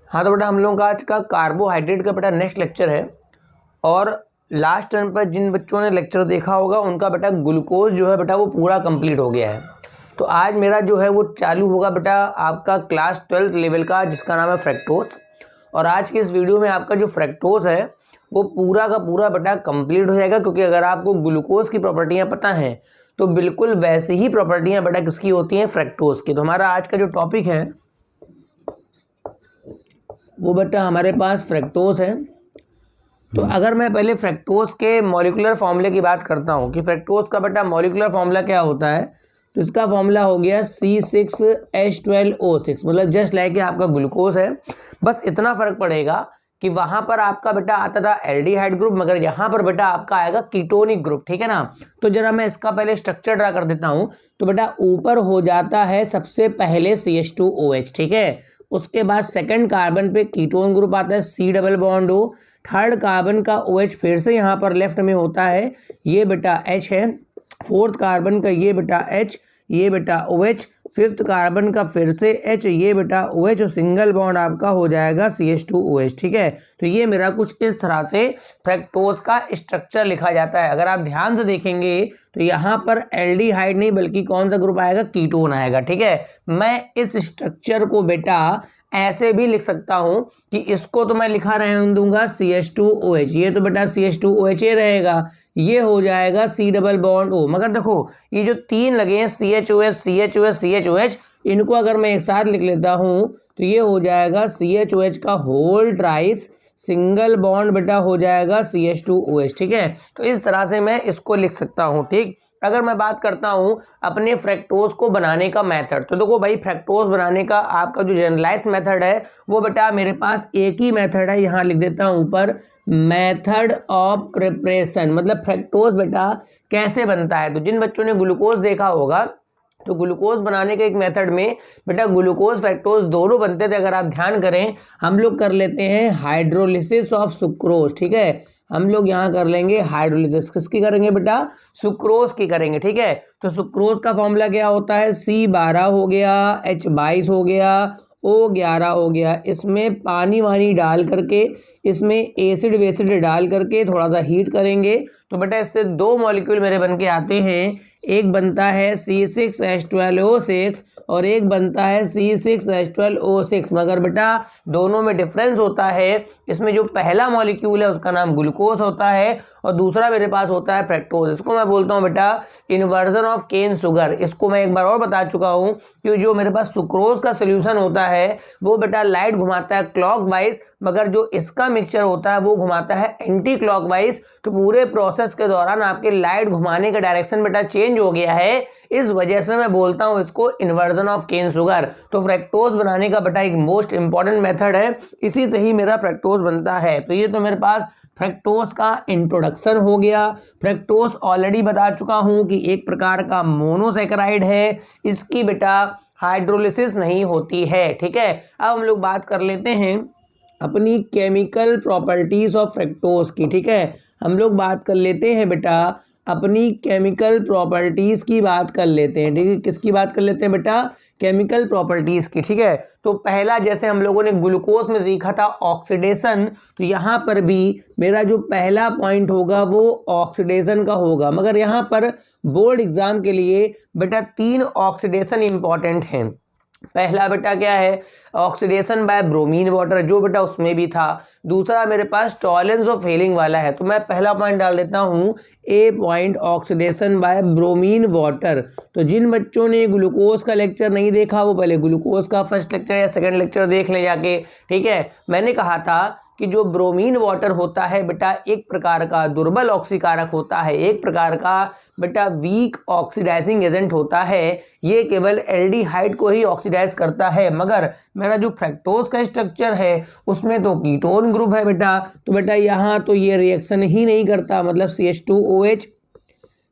हाँ तो बेटा हम लोगों का आज का कार्बोहाइड्रेट का बेटा नेक्स्ट लेक्चर है। और लास्ट टर्म पर जिन बच्चों ने लेक्चर देखा होगा उनका बेटा ग्लूकोज जो है बेटा वो पूरा कंप्लीट हो गया है। तो आज मेरा जो है वो चालू होगा बेटा आपका क्लास 12th लेवल का, जिसका नाम है फ्रैक्टोज। और आज के इस वीडियो में आपका जो फ्रैक्टोज है वो पूरा का पूरा बेटा कंप्लीट हो जाएगा, क्योंकि अगर आपको ग्लूकोज की प्रॉपर्टियाँ पता हैं तो बिल्कुल वैसी ही प्रॉपर्टियाँ बेटा किसकी होती हैं, फ्रैक्टोज की। तो हमारा आज का जो टॉपिक है वो बेटा हमारे पास फ्रैक्टोज है। तो अगर मैं पहले फ्रैक्टोज के मॉलिक्यूलर फॉर्मूले की बात करता हूँ कि फ्रैक्टोज का बेटा मॉलिक्यूलर फॉर्मूला क्या होता है, तो इसका फॉर्मूला हो गया C6H12O6, मतलब जस्ट लाइक आपका ग्लूकोज है। बस इतना फर्क पड़ेगा कि वहां पर आपका बेटा आता था एल्डिहाइड ग्रुप, मगर यहाँ पर बेटा आपका आएगा कीटोनिक ग्रुप, ठीक है ना। तो जरा मैं इसका पहले स्ट्रक्चर ड्रा कर देता हूँ। तो बेटा ऊपर हो जाता है सबसे पहले CH2OH, ठीक है। उसके बाद सेकंड कार्बन पे कीटोन ग्रुप आता है C double bond O। Third carbon का OH फिर से यहाँ पर लेफ्ट में होता है, ये बेटा H है। फोर्थ कार्बन का ये बेटा H, ये बेटा OH। फिफ्थ कार्बन का फिर से H, ये बेटा OH, और सिंगल बॉन्ड आपका हो जाएगा CH2OH, ठीक है। तो ये मेरा कुछ इस तरह से फ्रैक्टोज का स्ट्रक्चर लिखा जाता है। अगर आप ध्यान से देखेंगे तो यहाँ पर एल्डिहाइड नहीं बल्कि कौन सा ग्रुप आएगा, कीटोन आएगा, ठीक है। मैं इस स्ट्रक्चर को बेटा ऐसे भी लिख सकता हूं कि इसको तो मैं लिखा रहने दूंगा CH2OH, ये तो बेटा CH2OH ही रहेगा, ये हो जाएगा C डबल बॉन्ड O। मगर देखो ये जो तीन लगे हैं CHOH CHOH CHOH, इनको अगर मैं एक साथ लिख लेता हूं तो ये हो जाएगा CHOH का होल ट्राइस, सिंगल बॉन्ड बेटा हो जाएगा CH2OH, ठीक है। तो इस तरह से मैं इसको लिख सकता हूं, ठीक। अगर मैं बात करता हूं अपने फ्रैक्टोज को बनाने का मेथड, तो देखो भाई फ्रैक्टोज बनाने का आपका जो जनरलाइज मेथड है वो बेटा मेरे पास एक ही मेथड है, यहाँ लिख देता हूं ऊपर, मेथड ऑफ प्रिपरेशन। मतलब फ्रैक्टोज बेटा कैसे बनता है। तो जिन बच्चों ने ग्लूकोज देखा होगा तो ग्लूकोज बनाने के एक मेथड में बेटा ग्लूकोज फ्रैक्टोज दोनों बनते थे। अगर आप ध्यान करें हम लोग कर लेते हैं हाइड्रोलिसिस ऑफ सुक्रोज, ठीक है। हम लोग यहाँ कर लेंगे हाइड्रोलिसिस, किसकी करेंगे बेटा, सुक्रोज की करेंगे, ठीक है। तो सुक्रोज का फॉर्मूला क्या होता है, C12 हो गया, H22 हो गया, O11 हो गया। इसमें पानी वानी डाल करके, इसमें एसिड वेसिड डाल करके थोड़ा सा हीट करेंगे तो बेटा इससे दो मॉलिक्यूल मेरे बन के आते हैं। एक बनता है C6H12O6 और एक बनता है C6H12O6, मगर बेटा दोनों में डिफरेंस होता है। इसमें जो पहला मॉलिक्यूल है उसका नाम ग्लूकोज होता है और दूसरा मेरे पास होता है फ्रैक्टोज। इसको मैं बोलता हूँ बेटा इन्वर्जन ऑफ केन शुगर। इसको मैं एक बार और बता चुका हूँ कि जो मेरे पास सुक्रोज का सोल्यूशन होता है वो बेटा लाइट घुमाता है क्लॉकवाइज, मगर जो इसका मिक्सचर होता है वो घुमाता है एंटी क्लॉकवाइज। तो पूरे प्रोसेस के दौरान आपके लाइट घुमाने का डायरेक्शन बेटा चेंज हो गया है, इस वजह से मैं बोलता हूं इसको इन्वर्जन ऑफ केन शुगर। तो फ्रैक्टोज बनाने का बेटा एक मोस्ट इंपॉर्टेंट मेथड है, इसी से ही मेरा फ्रैक्टोज बनता है। तो ये तो मेरे पास फ्रैक्टोज का इंट्रोडक्शन हो गया। फ्रैक्टोज ऑलरेडी बता चुका हूं कि एक प्रकार का मोनोसैकेराइड है, इसकी बेटा हाइड्रोलिसिस नहीं होती है, ठीक है। अब हम लोग बात कर लेते हैं अपनी केमिकल प्रॉपर्टीज ऑफ फ्रैक्टोज की, ठीक है। हम लोग बात कर लेते हैं बेटा अपनी केमिकल प्रॉपर्टीज की बात कर लेते हैं, ठीक है। किसकी बात कर लेते हैं बेटा, केमिकल प्रॉपर्टीज की, ठीक है। तो पहला जैसे हम लोगों ने ग्लूकोज में सीखा था ऑक्सीडेशन, तो यहाँ पर भी मेरा जो पहला पॉइंट होगा वो ऑक्सीडेशन का होगा। मगर यहाँ पर बोर्ड एग्जाम के लिए बेटा 3 ऑक्सीडेशन इंपॉर्टेंट हैं। पहला बेटा क्या है, ऑक्सीडेशन बाय ब्रोमीन वाटर, जो बेटा उसमें भी था। दूसरा मेरे पास टॉलरेंस ऑफ फेलिंग वाला है, तो मैं पहला पॉइंट डाल देता हूं A point oxidation by bromine water. तो जिन बच्चों ने ग्लूकोज का लेक्चर नहीं देखा वो पहले ग्लूकोज का फर्स्ट लेक्चर या सेकंड लेक्चर देख ले जाके, ठीक है। मैंने कहा था कि जो ब्रोमीन वाटर होता है बेटा एक प्रकार का दुर्बल ऑक्सीकारक होता है, एक प्रकार का बेटा वीक ऑक्सीडाइजिंग एजेंट होता है। ये केवल एल्डिहाइड को ही ऑक्सीडाइज करता है, मगर मेरा जो फ्रैक्टोज का स्ट्रक्चर है उसमें तो कीटोन ग्रुप है बेटा। तो बेटा यहाँ तो ये रिएक्शन ही नहीं करता, मतलब CH2OH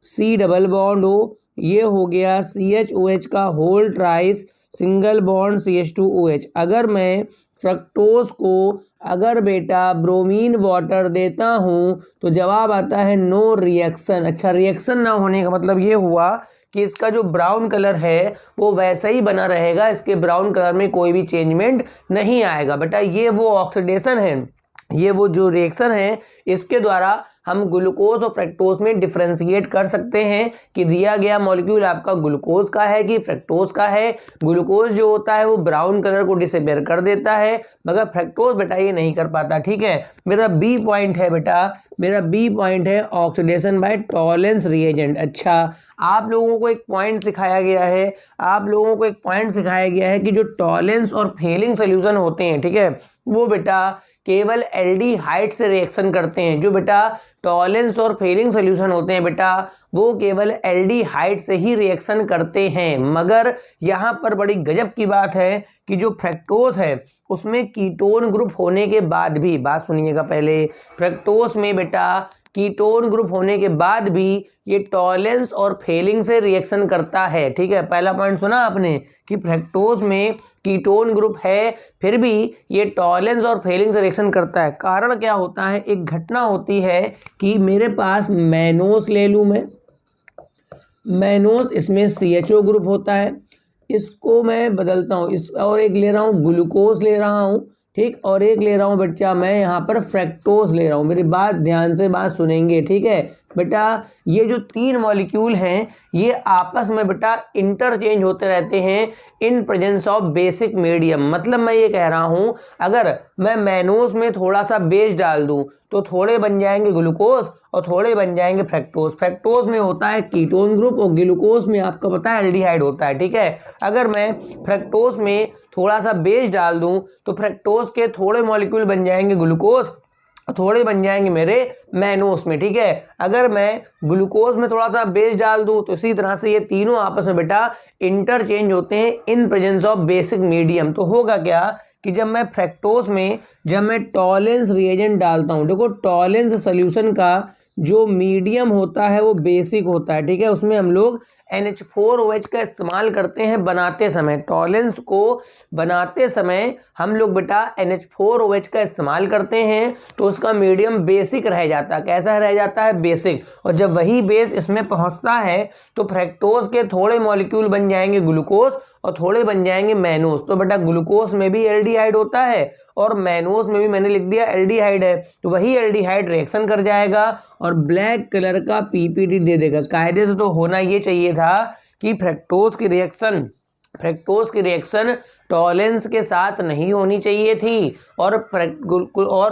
C double bond O, ये हो गया CHOH का होल ट्राइस, सिंगल बॉन्ड CH2OH। अगर मैं फ्रक्टोज को अगर बेटा ब्रोमीन वाटर देता हूं तो जवाब आता है नो रिएक्शन। अच्छा, रिएक्शन ना होने का मतलब ये हुआ कि इसका जो ब्राउन कलर है वो वैसा ही बना रहेगा, इसके ब्राउन कलर में कोई भी चेंजमेंट नहीं आएगा। बेटा ये वो ऑक्सीडेशन है, ये वो जो रिएक्शन है, इसके द्वारा हम ग्लूकोज और फ्रक्टोज में डिफरेंशिएट कर सकते हैं कि दिया गया मॉलिक्यूल आपका ग्लूकोज का है कि फ्रक्टोज का है। ग्लूकोज जो होता है वो ब्राउन कलर को डिसअपियर कर देता है, मगर फ्रक्टोज बेटा ये नहीं कर पाता। ठीक है, मेरा बी पॉइंट है बेटा, मेरा बी पॉइंट है ऑक्सीडेशन बाय टॉलेंस रिएजेंट। अच्छा, आप लोगों को एक पॉइंट सिखाया गया है, आप लोगों को एक पॉइंट सिखाया गया है कि जो टॉलेंस और फेलिंग सोल्यूशन होते हैं, ठीक है, वो बेटा केवल एल्डिहाइड से रिएक्शन करते हैं। जो बेटा टॉलेंस और फेलिंग सोल्यूशन होते हैं बेटा, वो केवल एल्डिहाइड से ही रिएक्शन करते हैं। मगर यहाँ पर बड़ी गजब की बात है कि जो फ्रक्टोज है उसमें कीटोन ग्रुप होने के बाद भी, बात सुनिएगा पहले, फ्रक्टोज में बेटा कीटोन ग्रुप होने के बाद भी ये टॉलेंस और फेलिंग से रिएक्शन करता है। ठीक है, पहला पॉइंट सुना आपने कि फ्रक्टोज में कीटोन ग्रुप है फिर भी ये टॉलेंस और फेलिंग से रिएक्शन करता है। कारण क्या होता है, एक घटना होती है कि मेरे पास मैनोस ले लूँ मैं, मैनोस, इसमें CHO ग्रुप होता है, इसको मैं बदलता हूँ, इस और एक ले रहा हूँ ग्लूकोज ले रहा हूँ, ठीक, और एक ले रहा हूँ बच्चा मैं यहाँ पर फ्रक्टोज ले रहा हूँ। मेरी बात ध्यान से बात सुनेंगे, ठीक है बेटा। ये जो तीन मॉलिक्यूल हैं ये आपस में बेटा इंटरचेंज होते रहते हैं in presence of basic medium. मतलब मैं ये कह रहा हूँ, अगर मैं मैनोस में थोड़ा सा बेस डाल दूँ तो थोड़े बन जाएंगे ग्लूकोज और थोड़े बन जाएंगे फ्रक्टोज। फ्रक्टोज में होता है कीटोन ग्रुप और ग्लूकोज में आपको पता है एल्डिहाइड होता है। ठीक है, अगर मैं फ्रक्टोज में थोड़ा सा बेस डाल दूं तो फ्रक्टोज के थोड़े मॉलिक्यूल बन जाएंगे ग्लूकोज, थोड़े बन जाएंगे मेरे मैनोस में। ठीक है, अगर मैं ग्लूकोज में थोड़ा सा बेस डाल दूं तो इसी तरह से ये तीनों आपस में बेटा इंटरचेंज होते हैं in presence of basic medium. तो होगा क्या कि जब मैं फ्रक्टोज में जब मैं टॉलेंस रिएजेंट डालता हूं, देखो टॉलेंस सोल्यूशन का जो मीडियम होता है वो बेसिक होता है। ठीक है, उसमें हम लोग NH4OH का इस्तेमाल करते हैं बनाते समय। टॉलेंस को बनाते समय हम लोग बेटा NH4OH का इस्तेमाल करते हैं तो उसका मीडियम बेसिक रह जाता है। कैसा रह जाता है, बेसिक। और जब वही बेस इसमें पहुंचता है तो फ्रक्टोज के थोड़े मॉलिक्यूल बन जाएंगे ग्लूकोज और थोड़े बन जाएंगे मैनोस। तो बेटा ग्लूकोज में भी एल्डिहाइड होता है और मैनोस में भी मैंने लिख दिया एल्डिहाइड है, तो वही एल्डिहाइड रिएक्शन कर जाएगा और ब्लैक कलर का PPT दे देगा। कायदे से तो होना ये चाहिए था कि फ्रक्टोज की रिएक्शन टॉलेंस के साथ नहीं होनी चाहिए थी और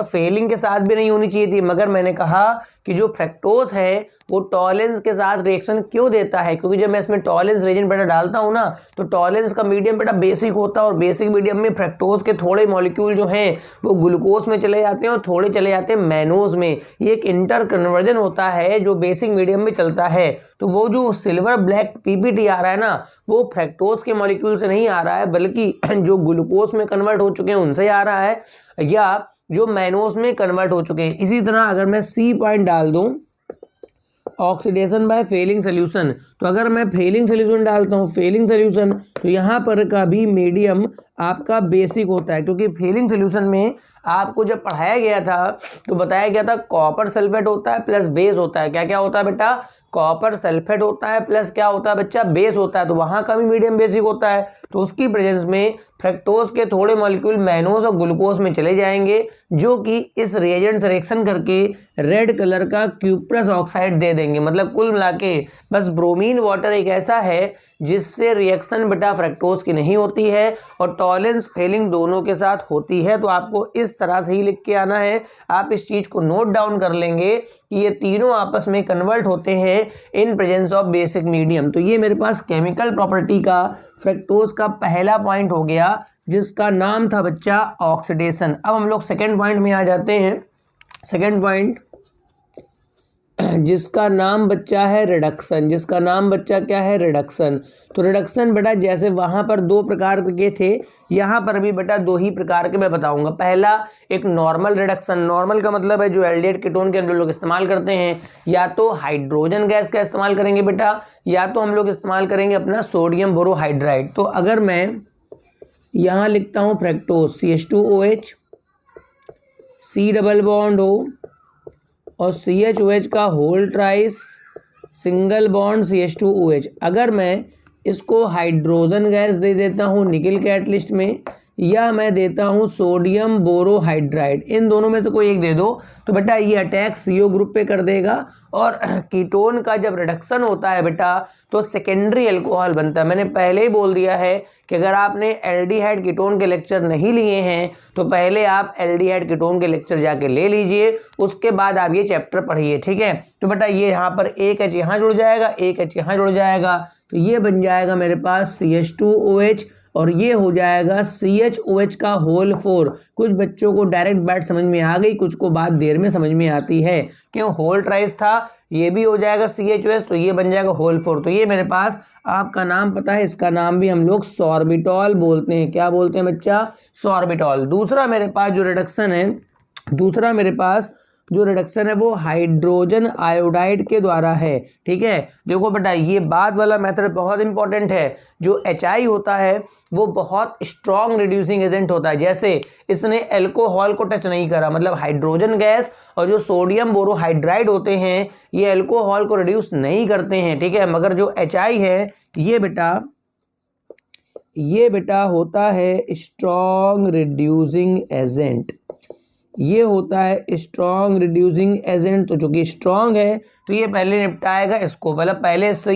फेलिंग के साथ भी नहीं होनी चाहिए थी। मगर मैंने कहा कि जो फ्रक्टोज है वो टॉलेंस के साथ रिएक्शन क्यों देता है, क्योंकि जब मैं इसमें टॉलेंस रिएजेंट बेटा डालता हूँ ना तो टॉलेंस का मीडियम बेटा बेसिक होता है और बेसिक मीडियम में फ्रक्टोज के थोड़े मॉलिक्यूल जो हैं वो ग्लूकोज में चले जाते हैं और थोड़े चले जाते हैं मैनोज में। ये एक इंटर कन्वर्जन होता है जो बेसिक मीडियम में चलता है। तो वो जो सिल्वर ब्लैक PPT आ रहा है ना वो फ्रक्टोज के मॉलिक्यूल से नहीं आ रहा है, बल्कि जो ग्लूकोज में कन्वर्ट हो चुके हैं उनसे आ रहा है या जो मैनोस में कन्वर्ट हो चुके हैं। इसी तरह अगर मैं C पॉइंट डाल दूं ऑक्सीडेशन बाय फेलिंग सोल्यूशन, तो अगर मैं फेलिंग सोल्यूशन डालता हूं फेलिंग सोल्यूशन तो यहाँ पर का भी मीडियम आपका बेसिक होता है। क्योंकि फेलिंग सोल्यूशन में आपको जब पढ़ाया गया था तो बताया गया था कॉपर सल्फेट होता है प्लस बेस होता है। क्या क्या होता है बेटा, कॉपर सल्फेट होता है प्लस क्या होता है बच्चा, बेस होता है। तो वहां का भी मीडियम बेसिक होता है। तो उसकी प्रेजेंस में फ्रक्टोज के थोड़े मॉलिक्यूल मैनोस और ग्लूकोज में चले जाएंगे जो कि इस रिएजेंट से रिएक्शन करके रेड कलर का क्यूप्रस ऑक्साइड दे देंगे। मतलब कुल मिला के बस ब्रोमीन वाटर एक ऐसा है जिससे रिएक्शन बेटा फ्रक्टोज की नहीं होती है और टॉलेंस फेलिंग दोनों के साथ होती है। तो आपको इस तरह से ही लिख के आना है। आप इस चीज को नोट डाउन कर लेंगे कि ये तीनों आपस में कन्वर्ट होते हैं in presence of basic medium. तो ये मेरे पास केमिकल प्रॉपर्टी का फ्रक्टोज का पहला पॉइंट हो गया जिसका नाम था बच्चा ऑक्सीडेशन। अब हम लोग सेकेंड पॉइंट में आ जाते हैं। सेकेंड पॉइंट जिसका नाम बच्चा है रिडक्शन, जिसका नाम बच्चा क्या है, रिडक्शन। तो रिडक्शन बेटा जैसे वहां पर दो प्रकार के थे यहाँ पर भी बेटा दो ही प्रकार के मैं बताऊंगा। पहला एक नॉर्मल रिडक्शन, नॉर्मल का मतलब है जो एल्डिहाइड कीटोन के हम लोग इस्तेमाल करते हैं या तो हाइड्रोजन गैस का इस्तेमाल करेंगे बेटा या तो हम लोग इस्तेमाल करेंगे अपना सोडियम बोरोहाइड्राइड। तो अगर मैं यहाँ लिखता हूँ fructose CH2OH C double bond O और CHOH का होल ट्राइस सिंगल बॉन्ड CH2OH। अगर मैं इसको हाइड्रोजन गैस दे देता हूँ निकल कैटलिस्ट में, या मैं देता हूँ सोडियम बोरोहाइड्राइड, इन दोनों में से कोई एक दे दो, तो बेटा ये अटैक CO ग्रुप पे कर देगा। और कीटोन का जब रिडक्शन होता है बेटा तो सेकेंडरी अल्कोहल बनता है। मैंने पहले ही बोल दिया है कि अगर आपने एल्डिहाइड कीटोन के लेक्चर नहीं लिए हैं तो पहले आप एल्डिहाइड कीटोन के लेक्चर जाके ले लीजिए, उसके बाद आप ये चैप्टर पढ़िए, ठीक है। तो बेटा ये यहाँ पर एक H यहाँ जुड़ जाएगा, एक H यहाँ जुड़ जाएगा, तो ये बन जाएगा मेरे पास CH2OH, और ये हो जाएगा CHOH का होल 4। कुछ बच्चों को डायरेक्ट बात समझ में आ गई, कुछ को बात देर में समझ में आती है, क्यों होल ट्राइस था, ये भी हो जाएगा CHOH, तो ये बन जाएगा होल 4। तो ये मेरे पास आपका नाम पता है, इसका नाम भी हम लोग सॉर्बिटॉल बोलते हैं। क्या बोलते हैं बच्चा? सॉर्बिटॉल। दूसरा मेरे पास जो रिडक्शन है वो हाइड्रोजन आयोडाइड के द्वारा है, ठीक है। देखो बेटा ये बाद वाला मेथड बहुत इंपॉर्टेंट है। जो HI होता है वो बहुत स्ट्रॉन्ग रिड्यूसिंग एजेंट होता है। जैसे इसने अल्कोहल को टच नहीं करा, मतलब हाइड्रोजन गैस और जो सोडियम बोरोहाइड्राइड होते हैं ये अल्कोहल को रिड्यूस नहीं करते हैं, ठीक है। मगर जो HI है ये बेटा होता है स्ट्रॉन्ग रिड्यूसिंग एजेंट, ये होता है स्ट्रॉन्ग रिड्यूसिंग एजेंट। तो जो कि स्ट्रॉन्ग है तो ये पहले निपटाएगा इसको, मतलब पहले इससे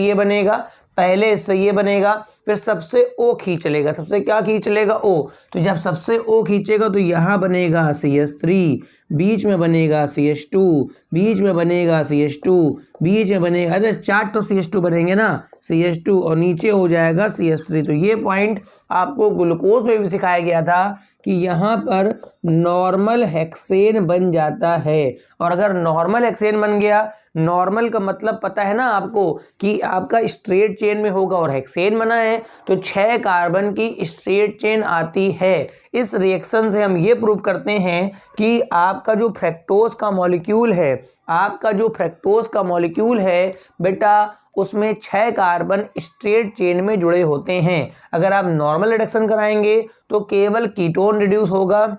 ये बनेगा, फिर सबसे O खींच लेगा। सबसे क्या खींच लेगा? O। तो जब सबसे O खींचेगा तो यहाँ बनेगा CH3, बीच में बनेगा CH2, बीच में बनेगा CH2, बीच में बनेगा, अरे 4 तो CH2 बनेंगे ना, CH2, और नीचे हो जाएगा CH3। तो ये पॉइंट आपको ग्लूकोज में भी सिखाया गया था कि यहाँ पर नॉर्मल हेक्सेन बन जाता है। और अगर नॉर्मल हेक्सेन बन गया, नॉर्मल का मतलब पता है ना आपको कि आपका स्ट्रेट चेन में होगा, और हेक्सेन बना है तो 6 कार्बन की स्ट्रेट चेन आती है। इस रिएक्शन से हम ये प्रूव करते हैं कि आपका जो फ्रक्टोज का मॉलिक्यूल है बेटा उसमें 6 कार्बन स्ट्रेट चेन में जुड़े होते हैं। अगर आप नॉर्मल रिडक्शन कराएंगे तो केवल कीटोन रिड्यूस होगा,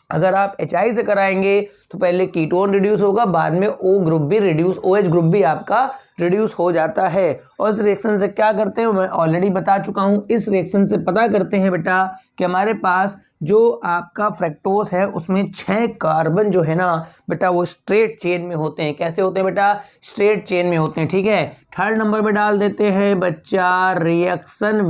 अगर आप HI से कराएंगे तो पहले कीटोन रिड्यूस होगा, बाद में OH ग्रुप भी आपका रिड्यूस हो जाता है। और इस रिएक्शन से क्या करते हैं मैं ऑलरेडी बता चुका हूँ। इस रिएक्शन से पता करते हैं बेटा कि हमारे पास जो आपका फ्रक्टोज है उसमें 6 कार्बन जो है ना बेटा वो स्ट्रेट चेन में होते हैं। कैसे होते हैं बेटा? स्ट्रेट चेन में होते हैं, ठीक है। थर्ड नंबर पे डाल देते हैं बच्चा रिएक्शन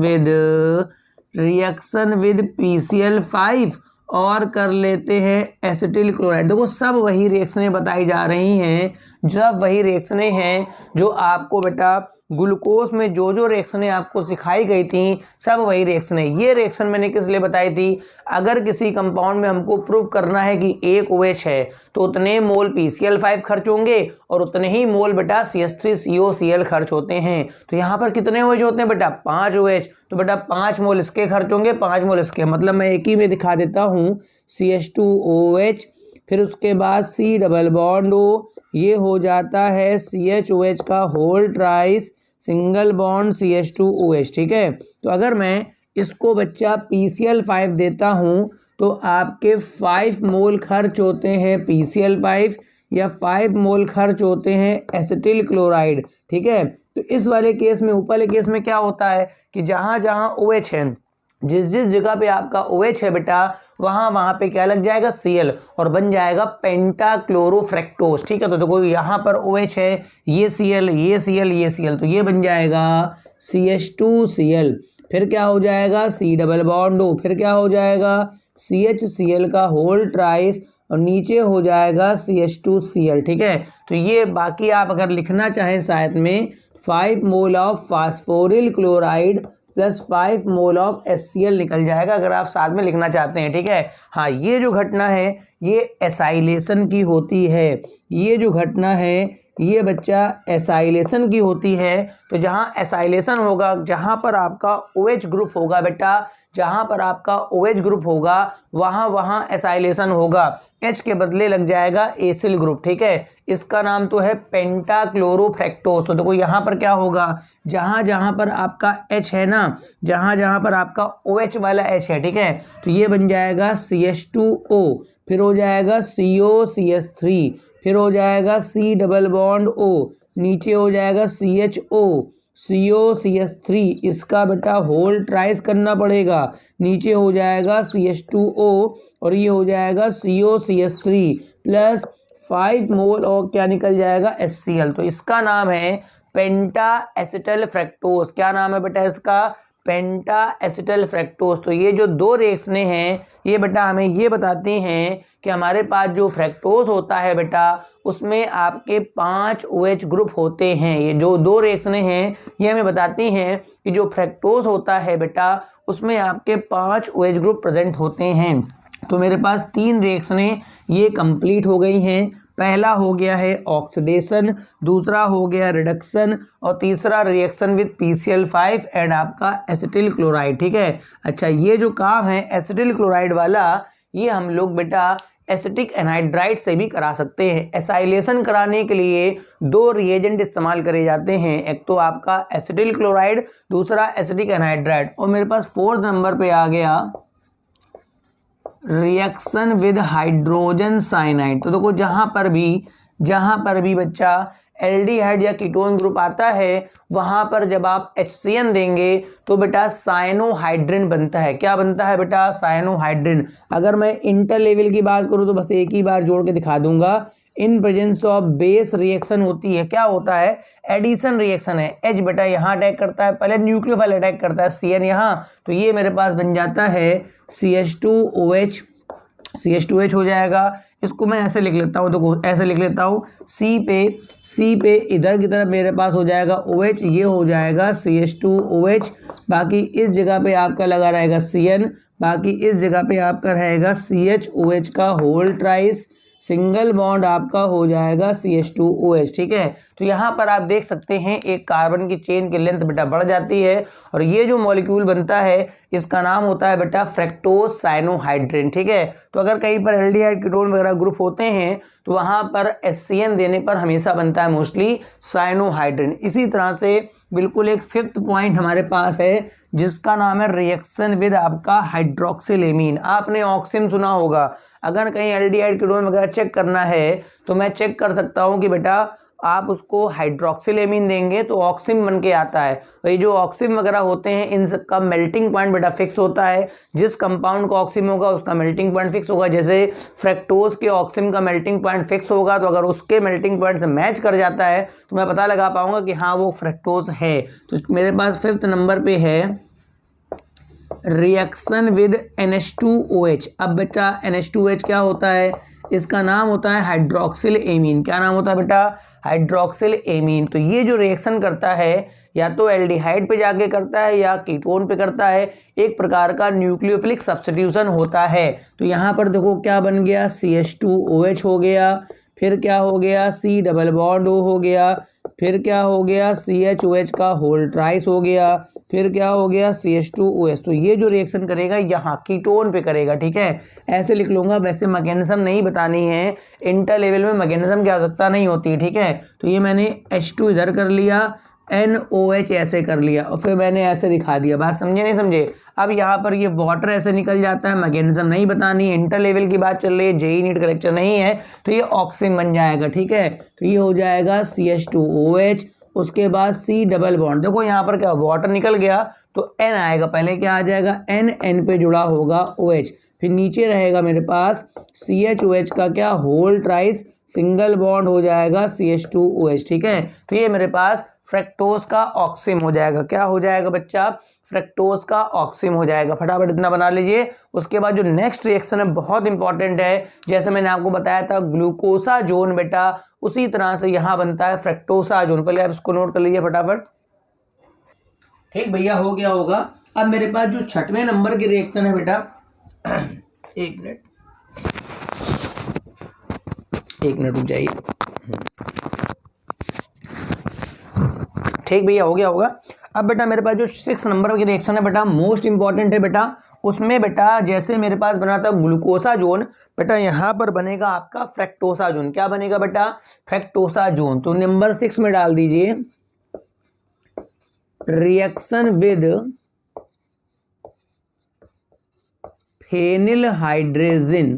विद PCl5 और कर लेते हैं एसिटिल क्लोराइड। देखो सब वही रिएक्शनें बताई जा रही हैं, जब वही रिएक्शनें हैं जो आपको बेटा ग्लूकोज में जो रिएक्शनें आपको सिखाई गई थी सब वही रिएक्शनें। ये रिएक्शन मैंने किस लिए बताई थी? अगर किसी कंपाउंड में हमको प्रूव करना है कि एक OH है तो उतने मोल PCl5 खर्च होंगे और उतने ही मोल बेटा CH3COCl खर्च होते हैं। तो यहाँ पर कितने OH होते हैं बेटा? 5 OH। तो बेटा 5 मोल इसके खर्च होंगे, 5 मोल इसके, मतलब मैं एक ही में दिखा देता हूँ CH2OH, फिर उसके बाद C डबल बॉन्ड O, ये हो जाता है CHOH का होल ट्राइस सिंगल बॉन्ड CH2OH, ठीक है। तो अगर मैं इसको बच्चा PCl5 देता हूँ तो आपके 5 मोल खर्च होते हैं PCl5 या 5 मोल खर्च होते हैं एसिटिल क्लोराइड, ठीक है। तो इस वाले केस में, ऊपर वाले केस में क्या होता है कि जहाँ जहाँ OH है, जिस जगह पे आपका OH है बेटा वहाँ पे क्या लग जाएगा? Cl, और बन जाएगा पेंटाक्लोरोफ्रैक्टोज, ठीक है। तो देखो यहाँ पर OH है, ये Cl, तो ये बन जाएगा CH2Cl, फिर क्या हो जाएगा? C डबल बॉन्ड O, फिर क्या हो जाएगा? CHCl का होल ट्राइस, और नीचे हो जाएगा CH2Cl, ठीक है। तो ये बाकी आप अगर लिखना चाहें साथ में 5 mole of phosphoryl chloride plus 5 mole of HCl निकल जाएगा, अगर आप साथ में लिखना चाहते हैं, ठीक है। हाँ, ये जो घटना है ये एसाइलेशन की होती है, ये जो घटना है ये बच्चा एसाइलेशन की होती है। तो जहाँ एसाइलेशन होगा, जहाँ पर आपका OH ग्रुप होगा बेटा, जहाँ पर आपका OH ग्रुप होगा वहाँ एसाइलेशन होगा, H के बदले लग जाएगा एसिल ग्रुप, ठीक है। इसका नाम तो है पेंटाक्लोरोफ्रैक्टोज। तो देखो यहाँ पर क्या होगा, जहाँ जहाँ पर आपका H है ना, जहाँ जहाँ पर आपका OH वाला H है, ठीक है, तो ये बन जाएगा CH2O, फिर हो जाएगा COCH3, फिर हो जाएगा C डबल बॉन्ड O, नीचे हो जाएगा CHO, COCH3, इसका बेटा होल ट्राइस करना पड़ेगा, नीचे हो जाएगा CH2O और ये हो जाएगा COCH3 प्लस 5 मोल और क्या निकल जाएगा HCl। तो इसका नाम है पेंटा एसिटल फ्रैक्टोज। क्या नाम है बेटा इसका? पेंटा एसिटल फ्रैक्टोज। तो ये जो दो रिएक्शनें हैं ये बेटा हमें ये बताती हैं कि हमारे पास जो फ्रैक्टोज होता है बेटा उसमें आपके 5 OH ग्रुप होते हैं। ये जो दो रिएक्शनें हैं ये हमें बताती हैं कि जो फ्रैक्टोज होता है बेटा उसमें आपके 5 OH ग्रुप प्रेजेंट होते हैं। तो मेरे पास 3 रिएक्शनें ये कंप्लीट हो गई हैं। पहला हो गया है ऑक्सीडेशन, दूसरा हो गया रिडक्शन और तीसरा रिएक्शन विद PCl5 एंड आपका एसिटिल क्लोराइड। ठीक है। अच्छा, ये जो काम है एसिटिल क्लोराइड वाला ये हम लोग बेटा एसिटिक एनहाइड्राइड से भी करा सकते हैं। एसाइलेशन कराने के लिए 2 रिएजेंट इस्तेमाल करे जाते हैं, एक तो आपका एसिटिल क्लोराइड, दूसरा एसिटिक एनहाइड्राइड। और मेरे पास 4th नंबर पे आ गया रिएक्शन विद हाइड्रोजन साइनाइड। तो देखो जहां पर भी बच्चा एल्डिहाइड या कीटोन ग्रुप आता है वहां पर जब आप HCN देंगे तो बेटा साइनोहाइड्रिन बनता है। क्या बनता है बेटा? साइनोहाइड्रिन। अगर मैं इंटर लेवल की बात करूं तो बस एक ही बार जोड़ के दिखा दूंगा। In presence of base reaction होती है, क्या होता है? एडिशन रिएक्शन है। H बेटा यहाँ अटैक करता है, पहले न्यूक्लियोफाइल अटैक करता है CN यहाँ, तो ये मेरे पास बन जाता है CH2OH, CH2H हो जाएगा। इसको मैं ऐसे लिख लेता हूँ, देखो ऐसे लिख लेता हूँ, C पे इधर की तरफ मेरे पास हो जाएगा OH, ये हो जाएगा CH2OH, बाकी इस जगह पे आपका लगा रहेगा CN, बाकी इस जगह पे आपका रहेगा CHOH का होल ट्राइस, सिंगल बॉन्ड आपका हो जाएगा CH2OH। ठीक है। तो यहाँ पर आप देख सकते हैं एक कार्बन की चेन की लेंथ बेटा बढ़ जाती है और ये जो मॉलिक्यूल बनता है इसका नाम होता है बेटा फ्रैक्टोज साइनोहाइड्रिन। ठीक है। तो अगर कहीं पर एल्डिहाइड कीटोन वगैरह ग्रुप होते हैं तो वहाँ पर HCN देने पर हमेशा बनता है मोस्टली साइनोहाइड्रिन। इसी तरह से बिल्कुल एक 5th पॉइंट हमारे पास है जिसका नाम है रिएक्शन विद आपका हाइड्रोक्सिलेमीन। आपने ऑक्सिम सुना होगा। अगर कहीं एल्डिहाइड कीटोन वगैरह चेक करना है तो मैं चेक कर सकता हूँ कि बेटा आप उसको हाइड्रोक्सिलेमीन देंगे तो ऑक्सिम बन के आता है। तो ये जो ऑक्सिम वगैरह होते हैं इन सब का मेल्टिंग पॉइंट बेटा फिक्स होता है। जिस कंपाउंड का ऑक्सिम होगा उसका मेल्टिंग पॉइंट फिक्स होगा। जैसे फ्रैक्टोज के ऑक्सिम का मेल्टिंग पॉइंट फिक्स होगा, तो अगर उसके मेल्टिंग पॉइंट से मैच कर जाता है तो मैं पता लगा पाऊंगा कि हाँ वो फ्रैक्टोज है। तो मेरे पास 5th नंबर पे है रिएक्शन विद NH2OH। अब बच्चा NH2OH क्या होता है? इसका नाम होता है हाइड्रोक्सिल एमीन। क्या नाम होता है बेटा? Hydroxyl amine. तो ये जो रिएक्शन करता है या तो एल्डिहाइड पे जाके करता है या कीटोन पे करता है, एक प्रकार का न्यूक्लियोफिलिक सब्स्टिट्यूशन होता है। तो यहाँ पर देखो क्या बन गया, CH2OH हो गया, फिर क्या हो गया, C डबल बॉन्ड O हो गया, फिर क्या हो गया, CHOH का होल ट्राइस हो गया, फिर क्या हो गया, CH2OH। तो ये जो रिएक्शन करेगा यहाँ कीटोन पे करेगा। ठीक है। ऐसे लिख लूंगा, वैसे मैकेनिज्म नहीं बतानी है, इंटर लेवल में मैकेनिज्म की आवश्यकता नहीं होती। ठीक है। तो ये मैंने H2 इधर कर लिया, NOH ऐसे कर लिया और फिर मैंने ऐसे दिखा दिया। बात समझे नहीं समझे? अब यहाँ पर ये वाटर ऐसे निकल जाता है, मैकेनिज्म नहीं बतानी, इंटर लेवल की बात चल रही है, JEE नीट का लेक्चर नहीं है, तो ये ऑक्सीजन बन जाएगा। ठीक है। तो ये हो जाएगा CH2OH, उसके बाद C डबल बॉन्ड, देखो यहाँ पर क्या वाटर निकल गया तो N आएगा, पहले क्या आ जाएगा N पे जुड़ा होगा OH, फिर नीचे रहेगा मेरे पास CHOH का क्या होल ट्राइस, सिंगल बॉन्ड हो जाएगा CH2OH। ठीक है। तो ये मेरे पास फ्रैक्टोज का ऑक्सिम हो जाएगा। क्या हो जाएगा बच्चा? फ्रैक्टोज का ऑक्सिम हो जाएगा। फटाफट इतना बना लीजिए। उसके बाद जो नेक्स्ट रिएक्शन है बहुत इंपॉर्टेंट है, जैसे मैंने आपको बताया था ग्लूकोसा जोन बेटा, उसी तरह से यहाँ बनता है फ्रैक्टोसा जोन। पहले आप इसको नोट कर लीजिए फटाफट। ठीक भैया, हो गया होगा। अब मेरे पास जो 6वें नंबर की रिएक्शन है बेटा, एक मिनट रुक जाइए। ठीक भैया, हो गया होगा। अब बेटा मेरे पास जो 6 नंबर की रिएक्शन है बेटा मोस्ट इंपॉर्टेंट है बेटा। उसमें बेटा जैसे मेरे पास बना था ग्लूकोसा जोन, बेटा यहाँ पर बनेगा आपका फ्रैक्टोसा जोन। क्या बनेगा बेटा? फ्रैक्टोसा जोन। तो नंबर 6 में डाल दीजिए reaction with phenyl hydrogen.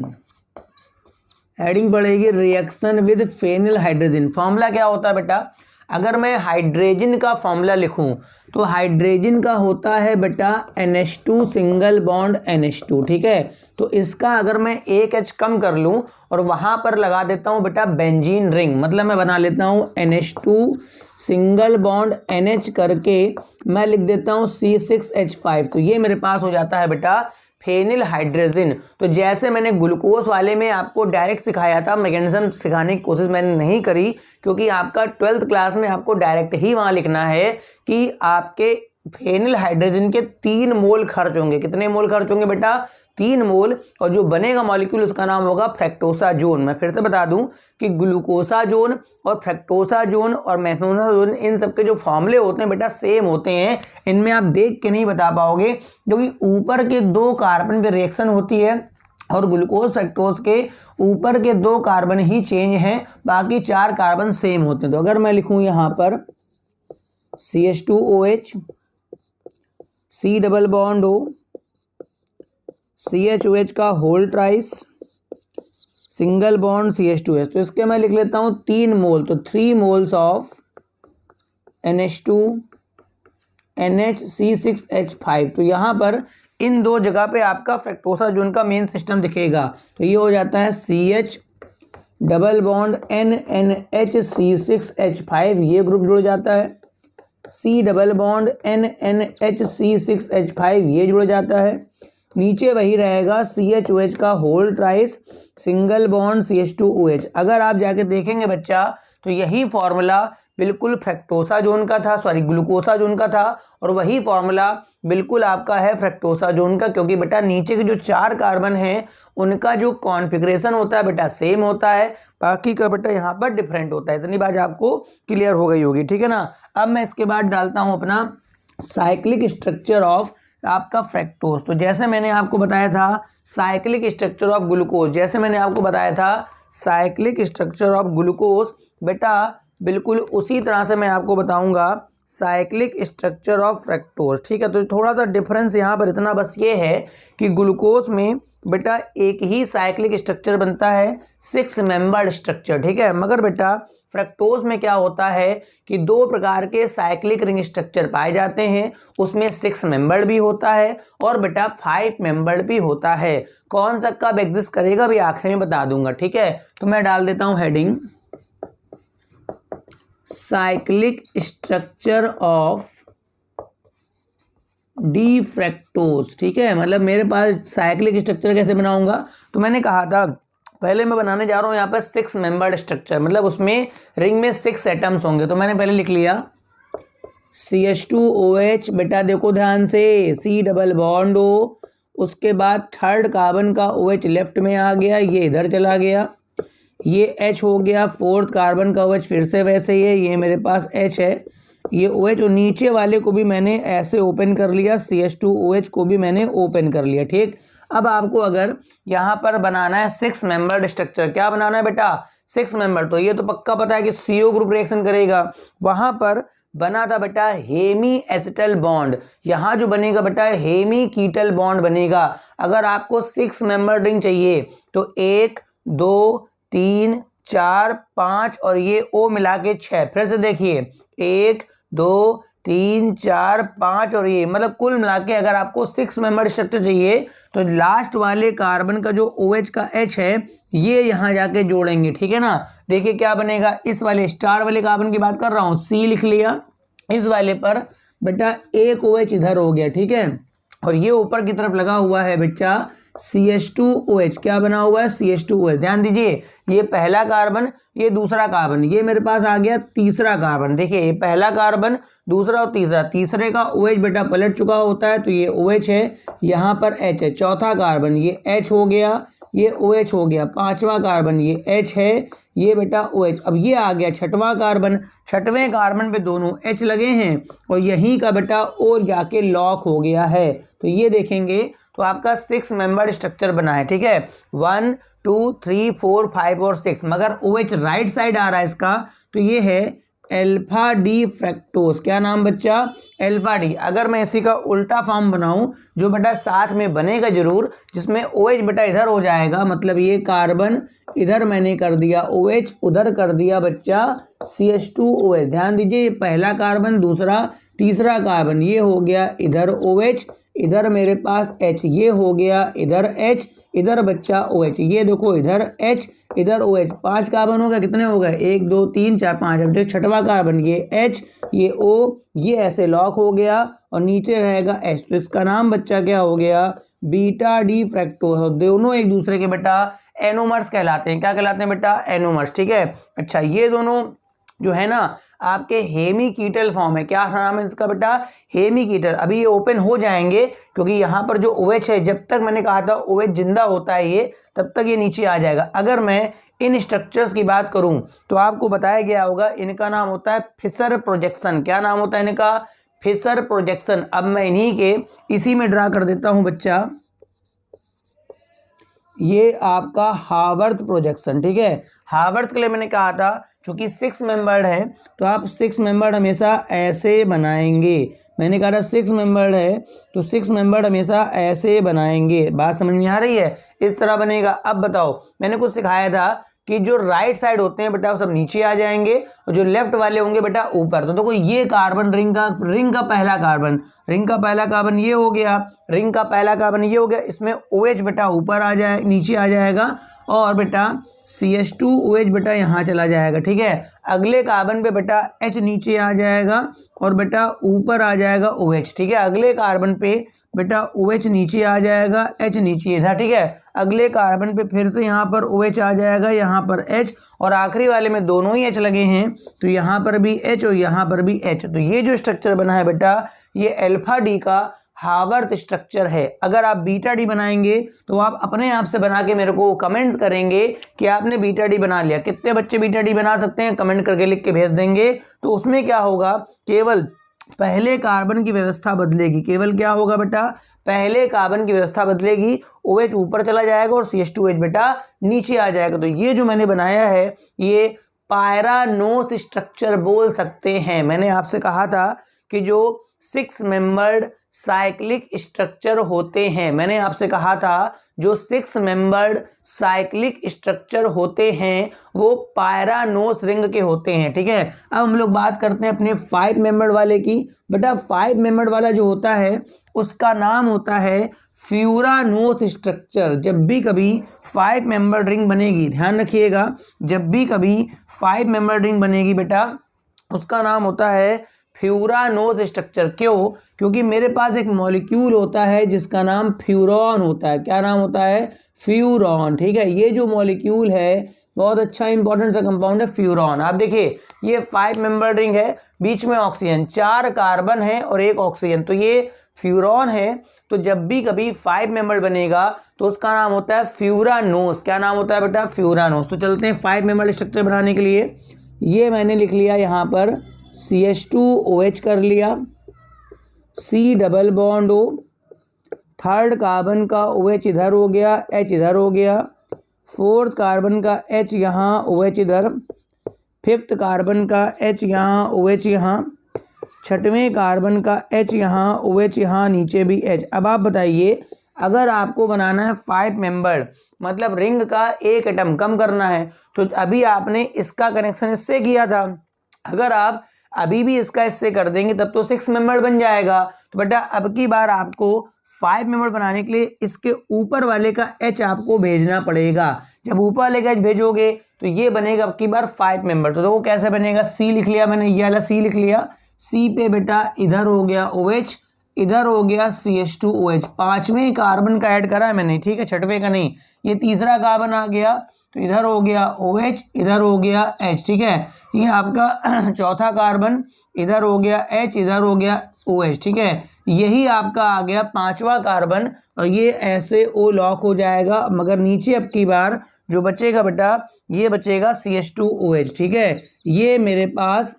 Heading पड़ेगी reaction with phenyl hydrogen. Formula क्या होता है बेटा? अगर मैं हाइड्रोजन का फॉर्मूला लिखूं तो हाइड्रोजन का होता है बेटा NH2 सिंगल बॉन्ड NH2, ठीक है। तो इसका अगर मैं एक H कम कर लूं और वहां पर लगा देता हूं बेटा बेंजीन रिंग, मतलब मैं बना लेता हूं NH2 सिंगल बॉन्ड NH करके मैं लिख देता हूं C6H5, तो ये मेरे पास हो जाता है बेटा फेनिल हाइड्रोजन। तो जैसे मैंने ग्लूकोज वाले में आपको डायरेक्ट सिखाया था, मैकेनिज्म सिखाने की कोशिश मैंने नहीं करी, क्योंकि आपका 12th क्लास में आपको डायरेक्ट ही वहां लिखना है कि आपके फेनिल हाइड्रोजन के 3 मोल खर्च होंगे। कितने मोल खर्च होंगे बेटा? 3 मोल। और जो बनेगा मॉलिक्यूल उसका नाम होगा फ्रक्टोसाजोन। मैं फिर से बता दूं कि ग्लूकोसाजोन और फ्रक्टोसाजोन और मेथनोसाजोन इन सबके जो फॉर्मूले होते हैं बेटा सेम होते हैं। इनमें आप देख के नहीं बता पाओगे, क्योंकि ऊपर के 2 कार्बन पे रिएक्शन होती है और ग्लूकोज फ्रक्टोज के ऊपर के 2 कार्बन ही चेंज हैं, बाकी 4 कार्बन सेम होते हैं। तो अगर मैं लिखूं यहां पर CH2OH, C double bond O, CHOH का होल ट्राइस, सिंगल बॉन्ड CH2H, तो इसके मैं लिख लेता हूं 3 मोल, तो 3 moles of NH2 NH C6H5। तो यहां पर इन 2 जगह पे आपका फ्रक्टोसाजोन का मेन सिस्टम दिखेगा। तो ये हो जाता है CH double bond NNH C6H5, ये ग्रुप जुड़ जाता है। C double bond NNH C6H5, ये जुड़ जाता है। नीचे वही रहेगा CHOH का होल ट्राइस, सिंगल बॉन्ड CH2OH। अगर आप जाके देखेंगे बच्चा तो यही फॉर्मूला बिल्कुल फ्रक्टोसाजोन का था, सॉरी ग्लूकोसाजोन का था, और वही फॉर्मूला बिल्कुल आपका है फ्रक्टोसाजोन का, क्योंकि बेटा नीचे के जो 4 कार्बन हैं उनका जो कॉन्फ़िगरेशन होता है बेटा सेम होता है, बाकी का बेटा यहाँ पर डिफरेंट होता है। इतनी बात आपको क्लियर हो गई होगी, ठीक है ना। अब मैं इसके बाद डालता हूँ अपना साइक्लिक स्ट्रक्चर ऑफ आपका फ्रक्टोज। तो जैसे मैंने आपको बताया था साइक्लिक स्ट्रक्चर ऑफ ग्लूकोज, जैसे मैंने आपको बताया था साइक्लिक स्ट्रक्चर ऑफ ग्लूकोज, बेटा बिल्कुल उसी तरह से मैं आपको बताऊंगा साइक्लिक स्ट्रक्चर ऑफ फ्रक्टोज, ठीक है। तो थोड़ा सा डिफरेंस यहाँ पर इतना बस ये है कि ग्लूकोज में बेटा एक ही साइक्लिक स्ट्रक्चर बनता है, 6 मेंबर्ड स्ट्रक्चर, ठीक है। मगर बेटा फ्रक्टोज में क्या होता है कि 2 प्रकार के साइक्लिक रिंग स्ट्रक्चर पाए जाते हैं, उसमें 6 मेंबर्ड भी होता है और बेटा 5 मेंबर्ड भी होता है। कौन सा कब एग्जिस्ट करेगा भी आखिर में बता दूंगा, ठीक है। तो मैं डाल देता हूं heading cyclic structure of D fructose, ठीक है। मतलब मेरे पास साइक्लिक स्ट्रक्चर कैसे बनाऊंगा, तो मैंने कहा था पहले मैं बनाने जा रहा हूं यहाँ पर 6 मेंबर्ड स्ट्रक्चर, मतलब उसमें रिंग में 6 एटम्स होंगे। तो मैंने पहले लिख लिया CH2OH, बेटा देखो ध्यान से, C डबल बॉन्ड O, उसके बाद 3rd कार्बन का OH लेफ्ट में आ गया, ये इधर चला गया, ये H हो गया, 4th कार्बन का OH फिर से वैसे ही है, ये मेरे पास H है, ये OH, और नीचे वाले को भी मैंने ऐसे ओपन कर लिया, CH2OH को भी मैंने ओपन कर लिया, ठीक। अब आपको अगर यहाँ पर बनाना है 6 मेंबर्ड स्ट्रक्चर, क्या बनाना है बेटा 6 मेंबर, तो ये तो पक्का पता है कि CO ग्रुप रिएक्शन करेगा। वहां पर बना था बेटा हेमी एसिटल बॉन्ड, यहाँ जो बनेगा बेटा हेमी कीटल बॉन्ड बनेगा। अगर आपको 6 मेंबर रिंग चाहिए तो 1 2 3 4 5 और ये O मिला के 6, फिर से देखिए 1 2 3 4 5 और ये, मतलब कुल मिला के अगर आपको 6 मेंबर स्ट्रक्चर चाहिए तो लास्ट वाले कार्बन का जो OH का H है ये यहाँ जाके जोड़ेंगे, ठीक है ना। देखिए क्या बनेगा, इस वाले स्टार वाले कार्बन की बात कर रहा हूँ, C लिख लिया, इस वाले पर बेटा एक OH इधर हो गया, ठीक है, और ये ऊपर की तरफ लगा हुआ है बेटा CH2OH, क्या बना हुआ है CH2OH। ध्यान दीजिए, ये पहला कार्बन, ये दूसरा कार्बन, ये मेरे पास आ गया तीसरा कार्बन। देखिए ये पहला कार्बन, दूसरा और तीसरा, तीसरे का OH बेटा पलट चुका होता है, तो ये OH है, यहाँ पर H है। चौथा कार्बन ये H हो गया, ये OH हो गया। पांचवा कार्बन ये H है, ये बेटा OH। अब ये आ गया छठवां कार्बन, छठवें कार्बन पे दोनों H लगे हैं और यहीं का बेटा O जाके लॉक हो गया है। तो ये देखेंगे तो आपका 6 मेंबर्ड स्ट्रक्चर बना है, ठीक है, 1 2 3 4 5 और 6, मगर OH राइट साइड आ रहा है इसका, तो ये है अल्फा डी फ्रक्टोज। क्या नाम बच्चा, अल्फा डी। अगर मैं इसी का उल्टा फॉर्म बनाऊं जो बेटा साथ में बनेगा जरूर, जिसमें OH बेटा इधर हो जाएगा, मतलब ये कार्बन इधर मैंने कर दिया OH, उधर कर दिया बच्चा CH2OH। ध्यान दीजिए, ये पहला कार्बन, दूसरा, तीसरा कार्बन, ये हो गया इधर OH, इधर मेरे पास H, ये हो गया इधर H, इधर बच्चा OH, ये देखो इधर H, इधर OH। 5 कार्बन हो गए, कितने हो गए, 1 2 3 4 5। अब देखो छठवां कार्बन, ये H, ये O, ये ऐसे लॉक हो गया और नीचे रहेगा H। तो इसका नाम बच्चा क्या हो गया, बीटा डी फ्रैक्टोज। दोनों एक दूसरे के बेटा एनोमर्स कहलाते हैं। क्या कहलाते हैं बेटा, एनोमर्स। ठीक है, अच्छा ये दोनों जो है ना आपके हेमीकीटल फॉर्म है। क्या नाम है इसका बेटा, हेमीकीटल। अभी ये ओपन हो जाएंगे क्योंकि यहाँ पर जो OH है, जब तक मैंने कहा था OH जिंदा होता है ये, तब तक ये नीचे आ जाएगा। अगर मैं इन स्ट्रक्चर्स की बात करूं तो आपको बताया गया होगा, इनका नाम होता है फिशर प्रोजेक्शन। क्या नाम होता है इनका, फिशर प्रोजेक्शन। अब मैं इन्हीं के इसी में ड्रा कर देता हूं बच्चा, ये आपका हावर्थ प्रोजेक्शन। ठीक है, हावर्थ के लिए मैंने कहा था चूंकि 6 मेंबर्ड है तो आप 6 मेंबर्ड हमेशा ऐसे बनाएंगे। मैंने कहा था 6 मेंबर्ड है तो 6 मेंबर्ड हमेशा ऐसे बनाएंगे। बात समझ में आ रही है, इस तरह बनेगा। अब बताओ, मैंने कुछ सिखाया था कि जो राइट साइड होते हैं बेटा वो सब नीचे आ जाएंगे और जो लेफ्ट वाले होंगे बेटा ऊपर। तो देखो ये कार्बन रिंग का पहला कार्बन ये हो गया, रिंग का पहला कार्बन ये हो गया। इसमें OH बेटा ऊपर आ जाए, नीचे आ जाएगा और बेटा CH2OH बेटा यहाँ चला जाएगा। ठीक है, अगले कार्बन पे बेटा H नीचे आ जाएगा और बेटा ऊपर आ जाएगा OH। ठीक है, अगले कार्बन पे बेटा OH नीचे आ जाएगा, H नीचे इधर। ठीक है, अगले कार्बन पे फिर से यहाँ पर OH आ जाएगा, यहाँ पर H, और आखिरी वाले में दोनों ही H लगे हैं तो यहाँ पर भी H और यहाँ पर भी H। तो ये जो स्ट्रक्चर बना है बेटा, ये अल्फा डी का हावर्थ स्ट्रक्चर है। अगर आप बीटा डी बनाएंगे तो आप अपने आप से बना के मेरे को कमेंट्स करेंगे कि आपने बीटा डी बना लिया। कितने बच्चे बीटा डी बना सकते हैं, कमेंट करके लिख के भेज देंगे। तो उसमें क्या होगा, केवल पहले कार्बन की व्यवस्था बदलेगी। केवल क्या होगा बेटा, पहले कार्बन की व्यवस्था बदलेगी, OH ऊपर चला जाएगा और CH2OH बेटा नीचे आ जाएगा। तो ये जो मैंने बनाया है ये पायरानोस स्ट्रक्चर बोल सकते हैं। मैंने आपसे कहा था कि जो 6 मेंबर्ड साइक्लिक स्ट्रक्चर होते हैं, मैंने आपसे कहा था जो 6 मेंबर्ड साइक्लिक स्ट्रक्चर होते हैं वो पायरानोस रिंग के होते हैं। ठीक है, अब हम लोग बात करते हैं अपने 5 मेंबर्ड वाले की। बेटा 5 मेंबर्ड वाला जो होता है उसका नाम होता है फ्यूरानोस स्ट्रक्चर। जब भी कभी 5 मेंबर्ड रिंग बनेगी, ध्यान रखिएगा, जब भी कभी 5 मेंबर्ड रिंग बनेगी बेटा उसका नाम होता है फ्यूरानोस स्ट्रक्चर। क्यों, क्योंकि मेरे पास एक मॉलिक्यूल होता है जिसका नाम फ्यूरॉन होता है। क्या नाम होता है, फ्यूरॉन। ठीक है, ये जो मॉलिक्यूल है बहुत अच्छा इंपॉर्टेंट सा कंपाउंड है फ्यूरॉन। आप देखिए ये 5 मेंबर रिंग है, बीच में ऑक्सीजन, 4 कार्बन है और 1 ऑक्सीजन, तो ये फ्यूरॉन है। तो जब भी कभी 5 मेंबर बनेगा तो उसका नाम होता है फ्यूरानोस। क्या नाम होता है बेटा, फ्यूरानोस। तो चलते हैं 5 मेंबर स्ट्रक्चर बनाने के लिए। ये मैंने लिख लिया यहाँ पर CH2OH कर लिया, C double bond O, third carbon का OH इधर हो गया, H इधर हो गया, फोर्थ कार्बन का H यहाँ, OH इधर, फिफ्थ कार्बन का H यहाँ, OH यहाँ, छठवें कार्बन का H यहाँ, OH यहाँ, नीचे भी H। अब आप बताइए, अगर आपको बनाना है 5 मेंबर्ड, मतलब रिंग का एक एटम कम करना है, तो अभी आपने इसका कनेक्शन इससे किया था, अगर आप अभी भी इसका इससे कर देंगे तब तो 6 मेंबर बन जाएगा। तो बेटा अब की बार आपको 5 मेंबर बनाने के लिए इसके ऊपर वाले का H आपको भेजना पड़ेगा। जब ऊपर वाले का H भेजोगे तो ये बनेगा अब की बार 5 मेंबर। तो देखो कैसे बनेगा, C लिख लिया मैंने, ये वाला C लिख लिया, C पे बेटा इधर हो गया OH, इधर हो गया CH2OH, 5वें कार्बन का ऐड करा है मैंने, ठीक है, छठवें का नहीं। ये तीसरा कार्बन आ गया तो इधर हो गया OH, इधर हो गया H, ठीक है। ये आपका चौथा कार्बन, इधर हो गया H, इधर हो गया OH, ठीक है। यही आपका आ गया 5वां कार्बन और ये ऐसे O लॉक हो जाएगा, मगर नीचे अब की बार जो बचेगा बेटा ये बचेगा CH2OH, ठीक है। ये मेरे पास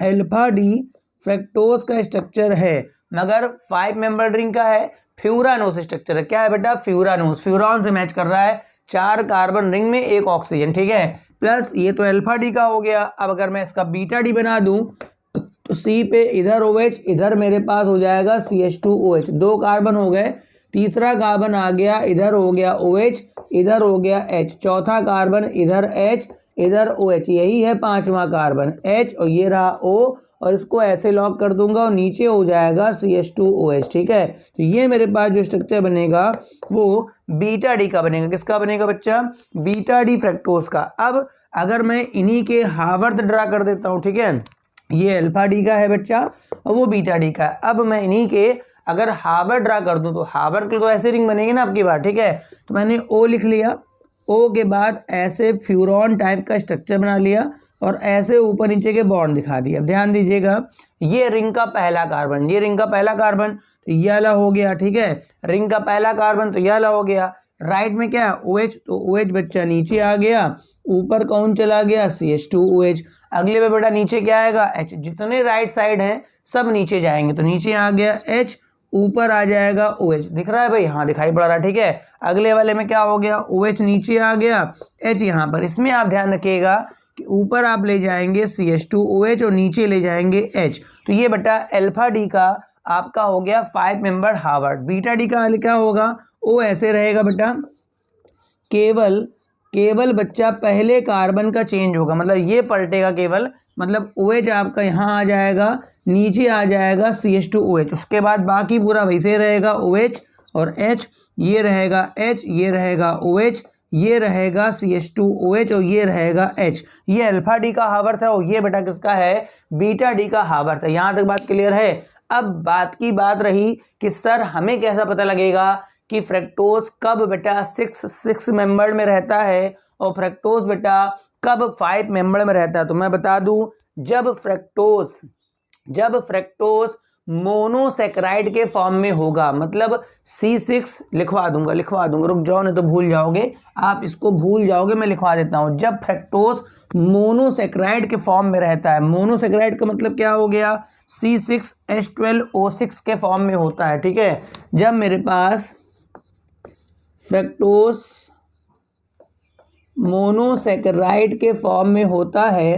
अल्फा डी फ्रैक्टोज का स्ट्रक्चर है, मगर 5 मेंबर रिंग का है, फ्यूरानोस स्ट्रक्चर है। क्या है बेटा, फ्यूरानोस, फ्यूरॉन से मैच कर रहा है, 4 कार्बन रिंग में 1 ऑक्सीजन, ठीक है, प्लस ये तो अल्फा डी का हो गया। अब अगर मैं इसका बीटा डी बना दूं तो C पे इधर OH, इधर मेरे पास हो जाएगा CH2OH, 2 कार्बन हो गए, तीसरा कार्बन आ गया, इधर हो गया OH, इधर हो गया H, चौथा कार्बन इधर H, इधर OH, यही है पांचवा कार्बन H, और ये रहा O, और इसको ऐसे लॉक कर दूंगा और नीचे हो जाएगा CH2OH। ठीक है, तो ये मेरे पास जो स्ट्रक्चर बनेगा वो बीटा डी का बनेगा। किसका बनेगा बच्चा? बीटा डी फ्रक्टोज का। अब अगर मैं इन्हीं के हार्वर्थ ड्रा कर देता हूँ, ठीक है, ये अल्फा डी का है बच्चा और वो बीटा डी का है। अब मैं इन्हीं के अगर हार्वर्थ ड्रा कर दूं तो हार्वर्थ की तो ऐसे रिंग बनेगी ना आपकी बात। ठीक है, तो मैंने O लिख लिया, O के बाद ऐसे फ्यूरॉन टाइप का स्ट्रक्चर बना लिया और ऐसे ऊपर नीचे के बॉन्ड दिखा दिया। ध्यान दीजिएगा, ये रिंग का पहला कार्बन, ये रिंग का पहला कार्बन, तो ये वाला हो गया। ठीक है, रिंग का पहला कार्बन तो ये वाला हो गया। राइट में क्या OH, तो OH बच्चा नीचे आ गया, ऊपर कौन चला गया? CH2OH। अगले पे बेटा नीचे क्या आएगा? H। जितने राइट साइड हैं सब नीचे जाएंगे, तो नीचे आ गया H, ऊपर आ जाएगा OH। दिख रहा है भाई? हाँ दिखाई पड़ रहा है। ठीक है, अगले वाले में क्या हो गया? OH नीचे आ गया, H यहाँ पर। इसमें आप ध्यान रखिएगा कि ऊपर आप ले जाएंगे CH2OH और नीचे ले जाएंगे H। तो ये बेटा अल्फा डी का आपका हो गया 5 मेंबर हार्वर्थ। बीटा डी का क्या होगा? O ऐसे रहेगा बेटा, केवल बच्चा पहले कार्बन का चेंज होगा, मतलब ये पलटेगा केवल, मतलब OH आपका यहाँ आ जाएगा, नीचे आ जाएगा CH2OH। उसके बाद बाकी पूरा वैसे रहेगा, OH और H, ये रहेगा H, ये रहेगा OH, ये रहेगा CH2OH और ये रहेगा H। ये अल्फा डी का हार्वर्थ है और ये बेटा किसका है? बीटा डी का हार्वर्थ है। यहाँ तक बात क्लियर है? अब बात की बात रही कि सर हमें कैसा पता लगेगा कि फ्रक्टोज कब बेटा सिक्स मेंबर में रहता है और फ्रक्टोज बेटा कब 5 मेंबर में रहता है। तो मैं बता दूं, जब फ्रक्टोज मोनोसेक्राइड के फॉर्म में होगा, मतलब C6 लिखवा दूंगा, रुक जाओ नहीं तो भूल जाओगे, आप इसको भूल जाओगे, मैं लिखवा देता हूं। जब फ्रक्टोज मोनोसेक्राइड के फॉर्म में रहता है, मोनोसेक्राइड का मतलब क्या हो गया? C6H12O6 के फॉर्म में होता है। ठीक है, जब मेरे पास फ्रक्टोज मोनोसेक्राइड के फॉर्म में होता है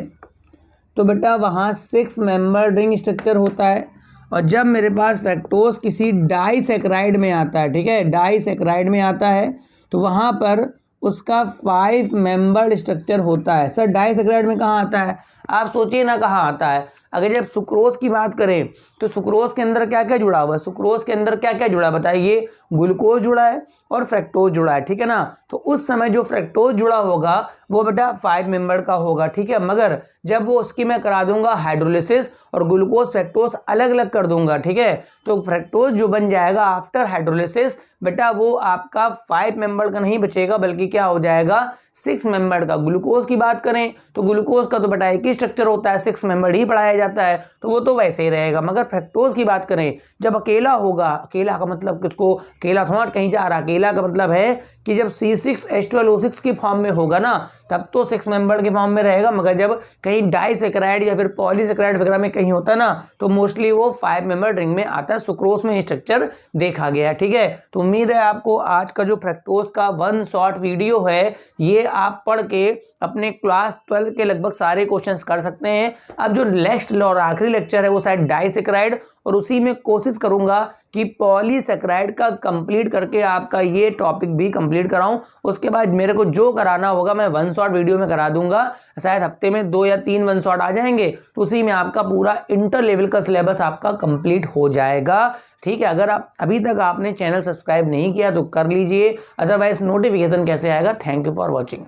तो बेटा वहाँ 6 मेंबर रिंग स्ट्रक्चर होता है। और जब मेरे पास फ्रक्टोज किसी डाइसेक्राइड में आता है, ठीक है, डाइसेक्राइड में आता है, तो वहाँ पर उसका 5 मेंबर स्ट्रक्चर होता है। सर डाइसेक्राइड में कहाँ आता है? आप सोचिए ना कहाँ आता है। अगर जब सुक्रोज की बात करें तो सुक्रोज के अंदर क्या क्या जुड़ा हुआ है? सुक्रोज के अंदर क्या क्या जुड़ा है बताइए? ग्लूकोज जुड़ा है और फ्रक्टोज जुड़ा है। ठीक है ना, तो उस समय जो फ्रक्टोज जुड़ा होगा वो बेटा 5 मेंबर का होगा। ठीक है, मगर जब वो उसकी मैं करा दूंगा हाइड्रोलिसिस और ग्लूकोज फ्रक्टोज अलग अलग कर दूंगा, ठीक है, तो फ्रक्टोज जो बन जाएगा आफ्टर हाइड्रोलिसिस बेटा वो आपका 5 मेंबर का नहीं बचेगा, बल्कि क्या हो जाएगा? 6 मेंबर का। ग्लूकोज की बात करें तो ग्लूकोज का तो बेटा एक ही स्ट्रक्चर होता है, 6 मेंबर ही पढ़ाया जाता है, तो वो तो वैसे ही रहेगा। मगर फ्रक्टोज की बात करें जब अकेला होगा, अकेला का मतलब किसको? अकेला थोड़ा कहीं जा रहा, अकेला का मतलब है कि जब C6H12O6 की फॉर्म में होगा ना तब तो 6 मेंबर के फॉर्म में रहेगा, मगर जब कहीं डाइसेक्राइड या फिर पॉलीसेक्राइड वगैरह में कहीं होता ना तो मोस्टली वो 5 मेंबर रिंग में आता है। सुक्रोज में स्ट्रक्चर देखा गया। ठीक है, तो उम्मीद है आपको आज का जो फ्रक्टोज का 1 शॉर्ट वीडियो है ये आप पढ़ के अपने क्लास 12 के लगभग सारे क्वेश्चंस कर सकते हैं। अब जो नेक्स्ट और आखिरी लेक्चर है वो शायद डाइसेक्राइड, और उसी में कोशिश करूंगा कि पॉलीसेक्राइड का कंप्लीट करके आपका ये टॉपिक भी कंप्लीट कराऊं। उसके बाद मेरे को जो कराना होगा मैं 1 शॉट वीडियो में करा दूंगा। शायद हफ्ते में 2 या 3 1 शॉट आ जाएंगे, तो उसी में आपका पूरा इंटर लेवल का सिलेबस आपका कंप्लीट हो जाएगा। ठीक है, अगर आप अभी तक आपने चैनल सब्सक्राइब नहीं किया तो कर लीजिए, अदरवाइज नोटिफिकेशन कैसे आएगा? Thank you for watching.